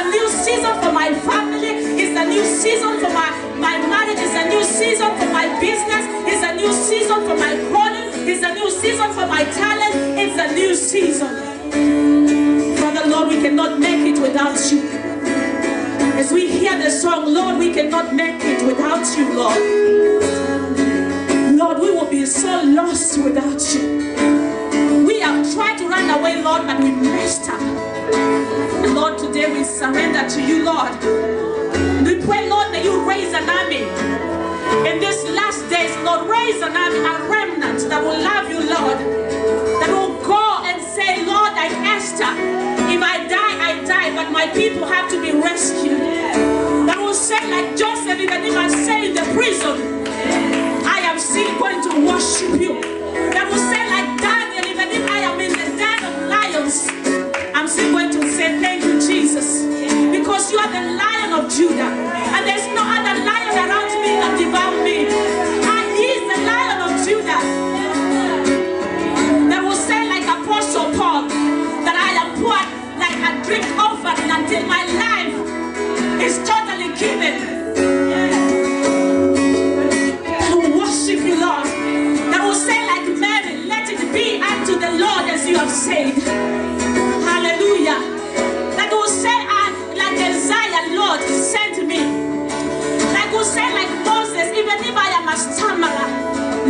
a new season for my family. It's a new season for my marriage. It's a new season for my business. It's a new season for my calling. It's a new season for my talent. It's a new season. Father, Lord, we cannot make it without you. As we hear the song, Lord, we cannot make it without you, Lord. Lord, we will be so lost without you. We have tried to run away, Lord, but we messed up. And Lord, today we surrender to you, Lord. And we pray, Lord, that you raise an army. In these last days, Lord, raise an army, a remnant that will love you, Lord. That will go and say, Lord, like Esther, if I die, but my people have to be rescued. That will say, like Joseph, even if I stay in the prison, I am still going to worship you. That will say, like Daniel, even if I am in the den of lions, I'm still going to say, thank you, Jesus. Because you are the Lion of Judah. And there's no other lion around me that devour me. And he is the Lion of Judah. That will say, like Apostle Paul, that I am poured like a drink offering until my life is totally given. That will worship you, Lord. That will say, like Mary, let it be unto the Lord as you have said. Hallelujah. That will say, like Isaiah, Lord, send me. That will say, like Moses, even if I am a stammerer,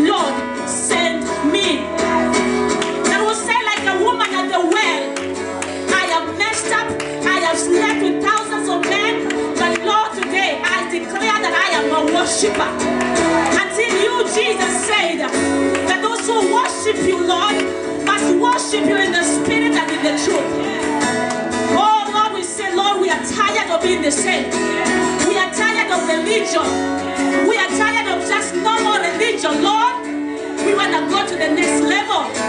Lord, send me. That will say, like a woman at the well, I have messed up, I have slept with thousands of men, but Lord, today I declare that I am a worshiper. Until you, Jesus, said that those who worship you, Lord, must worship you in the spirit and in the truth. Oh Lord, we say, Lord, we are tired of being the same. We are tired of religion. We are tired of just normal religion, Lord. We want to go to the next level.